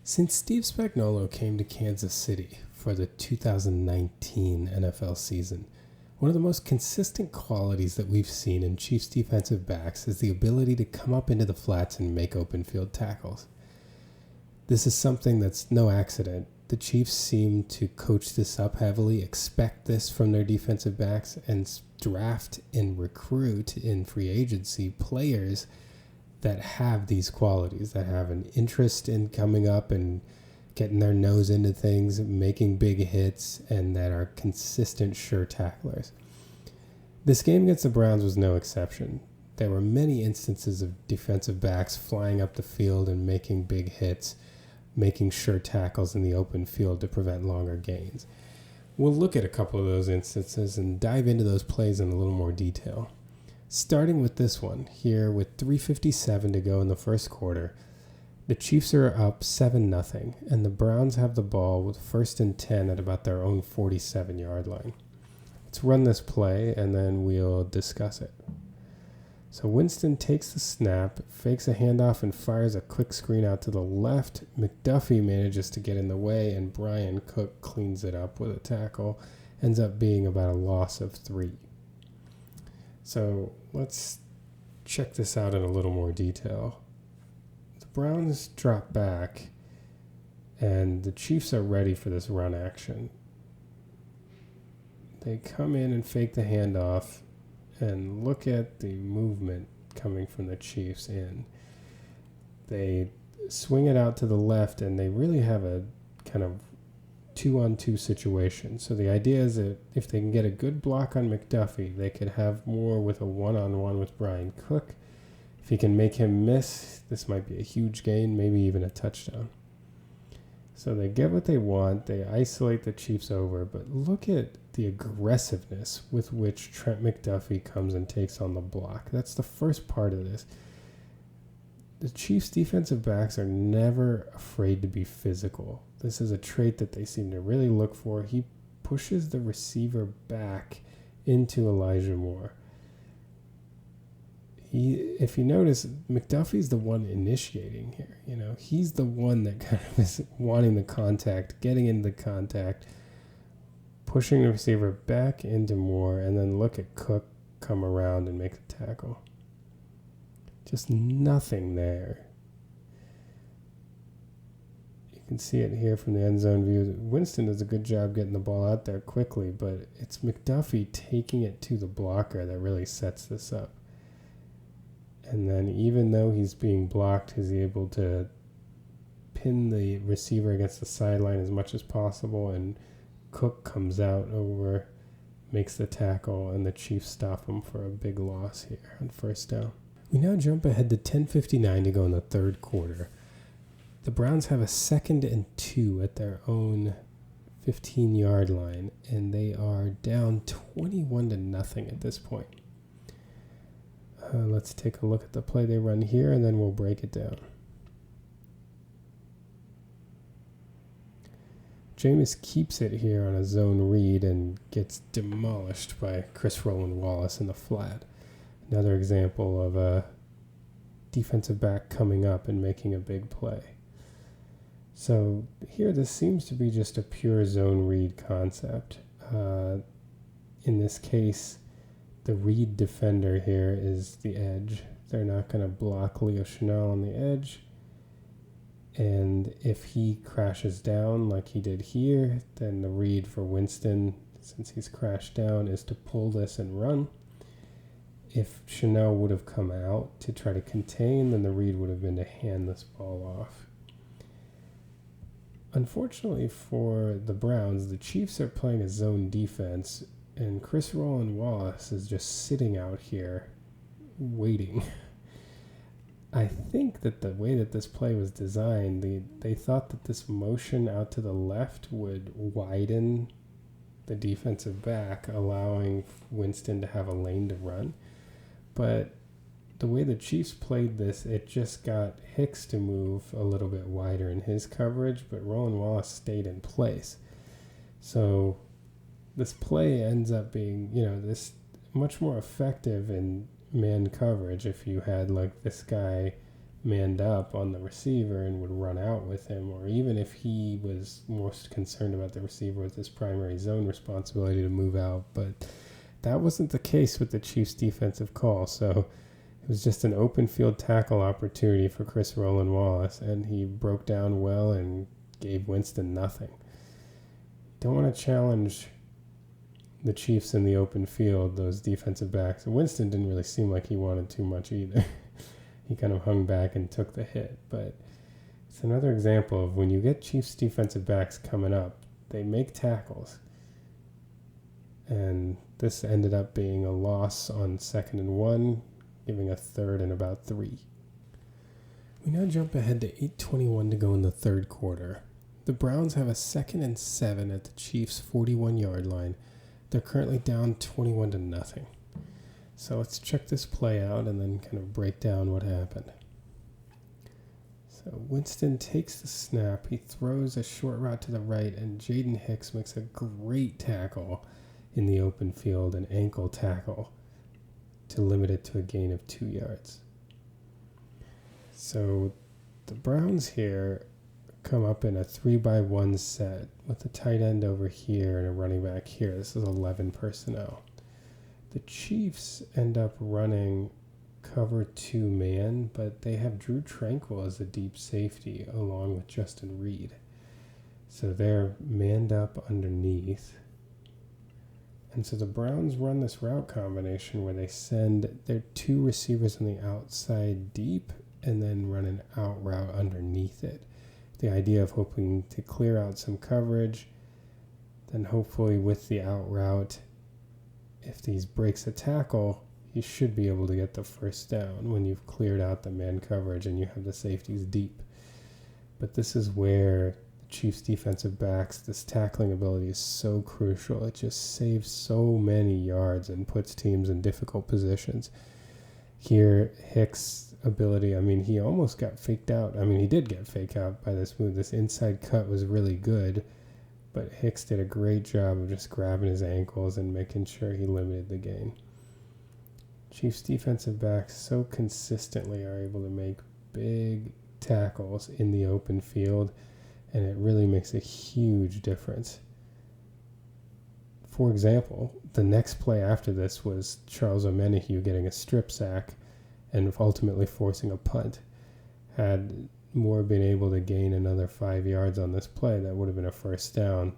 Since Steve Spagnuolo came to Kansas City for the 2019 NFL season, one of the most consistent qualities that we've seen in Chiefs defensive backs is the ability to come up into the flats and make open field tackles. This is something that's no accident. The Chiefs seem to coach this up heavily, expect this from their defensive backs, and draft and recruit in free agency players that have these qualities, that have an interest in coming up and getting their nose into things, making big hits, and that are consistent, sure tacklers. This game against the Browns was no exception. There were many instances of defensive backs flying up the field and making big hits, making sure tackles in the open field to prevent longer gains. We'll look at a couple of those instances and dive into those plays in a little more detail. Starting with this one here with 3:57 to go in the first quarter, the Chiefs are up 7-0, and the Browns have the ball with 1st and 10 at about their own 47-yard line. Let's run this play, and then we'll discuss it. So Winston takes the snap, fakes a handoff, and fires a quick screen out to the left. McDuffie manages to get in the way, and Brian Cook cleans it up with a tackle. Ends up being about a loss of 3. So let's check this out in a little more detail. The Browns drop back, and the Chiefs are ready for this run action. They come in and fake the handoff, and look at the movement coming from the Chiefs in. They swing it out to the left, and they really have a kind of 2-on-2 situation. So the idea is that if they can get a good block on McDuffie, they could have more with a 1-on-1 with Brian Cook. If he can make him miss, this might be a huge gain, maybe even a touchdown. So they get what they want. They isolate the Chiefs over, but look at the aggressiveness with which Trent McDuffie comes and takes on the block. That's the first part of this. The Chiefs' defensive backs are never afraid to be physical. This is a trait that they seem to really look for. He pushes the receiver back into Elijah Moore. If you notice, McDuffie's the one initiating here. He's the one that kind of is wanting the contact, getting into the contact, pushing the receiver back into Moore, and then look at Cook come around and make the tackle. Just nothing there. You can see it here from the end zone view. Winston does a good job getting the ball out there quickly, but it's McDuffie taking it to the blocker that really sets this up. And then even though he's being blocked, he's able to pin the receiver against the sideline as much as possible, and Cook comes out over, makes the tackle, and the Chiefs stop him for a big loss here on first down. We now jump ahead to 10:59 to go in the third quarter. The Browns have a 2nd and 2 at their own 15-yard line, and they are down 21-0 at this point. Let's take a look at the play they run here, and then we'll break it down. Jameis keeps it here on a zone read and gets demolished by Chris Roland Wallace in the flat. Another example of a defensive back coming up and making a big play. So here this seems to be just a pure zone read concept. In this case, the read defender here is the edge. They're not going to block Leo Chenal on the edge. And if he crashes down like he did here, then the read for Winston, since he's crashed down, is to pull this and run. If Chenal would have come out to try to contain, then the read would have been to hand this ball off. Unfortunately for the Browns, the Chiefs are playing a zone defense, and Chris Roland Wallace is just sitting out here waiting. I think that the way that this play was designed, they thought that this motion out to the left would widen the defensive back, allowing Winston to have a lane to run. But the way the Chiefs played this, it just got Hicks to move a little bit wider in his coverage, but Roland Wallace stayed in place. So this play ends up being, this much more effective in man coverage if you had like this guy manned up on the receiver and would run out with him, or even if he was most concerned about the receiver with his primary zone responsibility to move out. But that wasn't the case with the Chiefs' defensive call, so it was just an open field tackle opportunity for Chris Roland Wallace, and he broke down well and gave Winston nothing. Don't want to challenge the Chiefs in the open field, those defensive backs. Winston didn't really seem like he wanted too much either. He kind of hung back and took the hit. But it's another example of when you get Chiefs defensive backs coming up, they make tackles. And this ended up being a loss on 2nd and 1, giving a 3rd and about 3. We now jump ahead to 8:21 to go in the third quarter. The Browns have a 2nd and 7 at the Chiefs' 41-yard line. They're currently down 21-0. So let's check this play out and then kind of break down what happened. So Winston takes the snap. He throws a short route to the right, and Jaden Hicks makes a great tackle in the open field, an ankle tackle, to limit it to a gain of 2 yards. So the Browns here come up in a 3-by-1 set with the tight end over here and a running back here. This is 11 personnel. The Chiefs end up running cover 2 man, but they have Drew Tranquil as a deep safety along with Justin Reed. So they're manned up underneath. And so the Browns run this route combination where they send their 2 receivers on the outside deep and then run an out route underneath it. The idea of hoping to clear out some coverage, then hopefully with the out route, if these breaks a tackle, you should be able to get the first down when you've cleared out the man coverage and you have the safeties deep. But this is where the Chiefs defensive backs, this tackling ability is so crucial. It just saves so many yards and puts teams in difficult positions. Here, Hicks' ability, he almost got faked out. He did get faked out by this move. This inside cut was really good, but Hicks did a great job of just grabbing his ankles and making sure he limited the gain. Chiefs defensive backs so consistently are able to make big tackles in the open field, and it really makes a huge difference. For example, the next play after this was Charles Omenihu getting a strip sack and ultimately forcing a punt. Had Moore been able to gain another 5 yards on this play, that would have been a first down.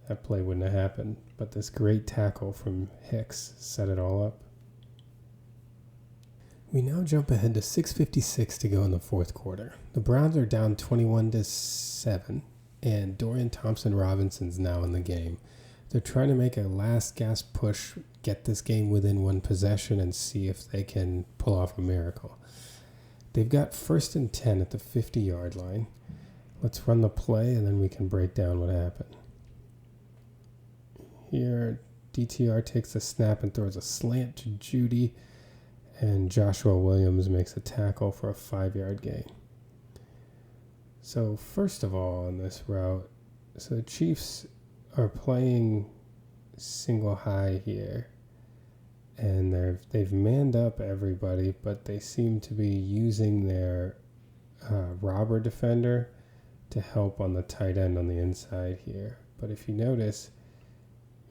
That play wouldn't have happened. But this great tackle from Hicks set it all up. We now jump ahead to 6:56 to go in the fourth quarter. The Browns are down 21-7, and Dorian Thompson-Robinson's now in the game. They're trying to make a last-gasp push, get this game within one possession, and see if they can pull off a miracle. They've got 1st and 10 at the 50-yard line. Let's run the play, and then we can break down what happened. Here, DTR takes a snap and throws a slant to Judy, and Joshua Williams makes a tackle for a 5-yard gain. So first of all on this route, so the Chiefs are playing single high here, and they've manned up everybody, but they seem to be using their robber defender to help on the tight end on the inside here. But if you notice,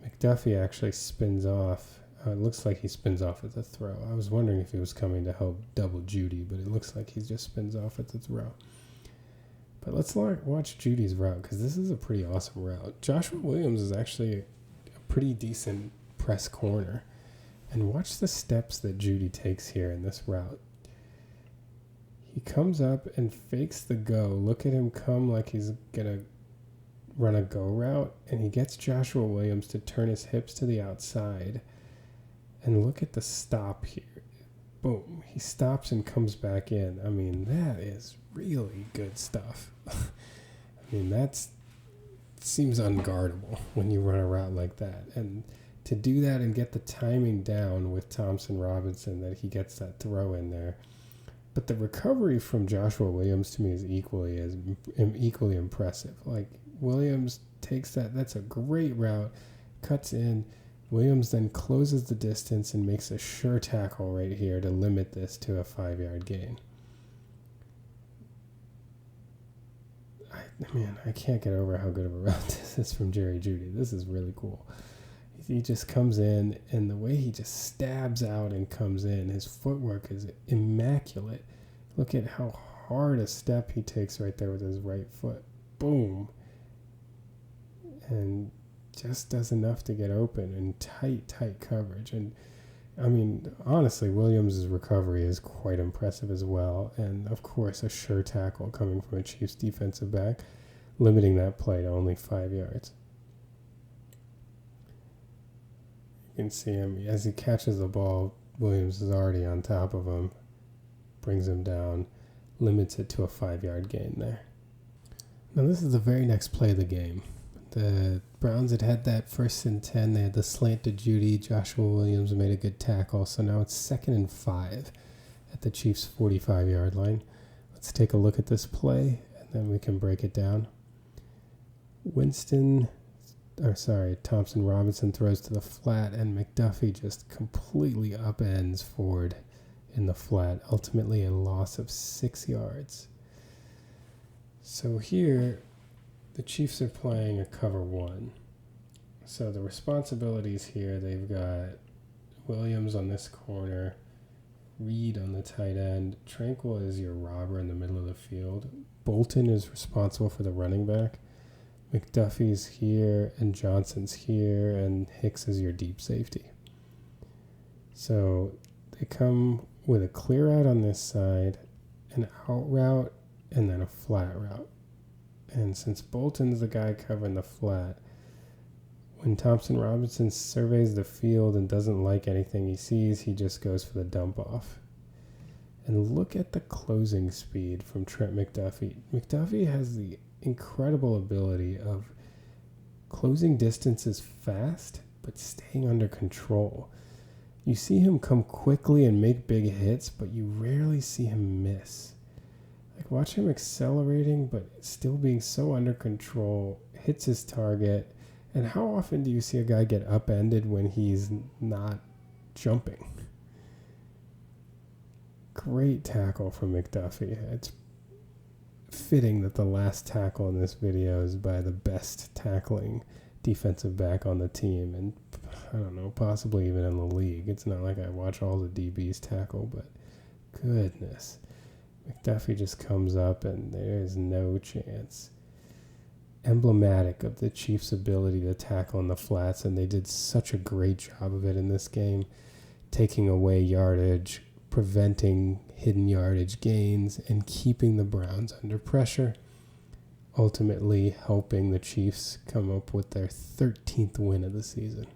McDuffie actually spins off. It looks like he spins off at the throw. I was wondering if he was coming to help double Judy, but it looks like he just spins off at the throw. But let's watch Judy's route, because this is a pretty awesome route. Joshua Williams is actually a pretty decent press corner. And watch the steps that Judy takes here in this route. He comes up and fakes the go. Look at him come like he's going to run a go route, and he gets Joshua Williams to turn his hips to the outside. And look at the stop here. Boom. He stops and comes back in. That is really good stuff. That seems unguardable when you run a route like that. And to do that and get the timing down with Thompson-Robinson, that he gets that throw in there. But the recovery from Joshua Williams to me is equally impressive. Like, Williams takes that's a great route, cuts in. Williams then closes the distance and makes a sure tackle right here to limit this to a 5-yard gain. I can't get over how good of a route this is from Jerry Jeudy. This is really cool. He just comes in, and the way he just stabs out and comes in, his footwork is immaculate. Look at how hard a step he takes right there with his right foot. Boom. And just does enough to get open in tight coverage. And I mean, honestly, Williams' recovery is quite impressive as well. And of course, a sure tackle coming from a Chiefs defensive back, limiting that play to only 5 yards. You can see him as he catches the ball. Williams is already on top of him, brings him down, limits it to a 5-yard gain there. Now this is the very next play of the game. The Browns had that 1st and 10. They had the slant to Jeudy. Joshua Williams made a good tackle. So now it's 2nd and 5 at the Chiefs' 45-yard line. Let's take a look at this play, and then we can break it down. Thompson Robinson throws to the flat, and McDuffie just completely upends Ford in the flat. Ultimately, a loss of 6 yards. So here, the Chiefs are playing a cover 1. So the responsibilities here, they've got Williams on this corner, Reed on the tight end, Tranquil is your robber in the middle of the field, Bolton is responsible for the running back, McDuffie's here, and Johnson's here, and Hicks is your deep safety. So they come with a clear out on this side, an out route, and then a flat route. And since Bolton's the guy covering the flat, when Thompson Robinson surveys the field and doesn't like anything he sees, he just goes for the dump off. And look at the closing speed from Trent McDuffie. McDuffie has the incredible ability of closing distances fast, but staying under control. You see him come quickly and make big hits, but you rarely see him miss. Like, watch him accelerating, but still being so under control, hits his target. And how often do you see a guy get upended when he's not jumping? Great tackle from McDuffie. It's fitting that the last tackle in this video is by the best tackling defensive back on the team, and I don't know, possibly even in the league. It's not like I watch all the DBs tackle, but goodness. McDuffie just comes up and there's no chance. Emblematic of the Chiefs' ability to tackle in the flats, and they did such a great job of it in this game, taking away yardage, preventing hidden yardage gains, and keeping the Browns under pressure, ultimately helping the Chiefs come up with their 13th win of the season.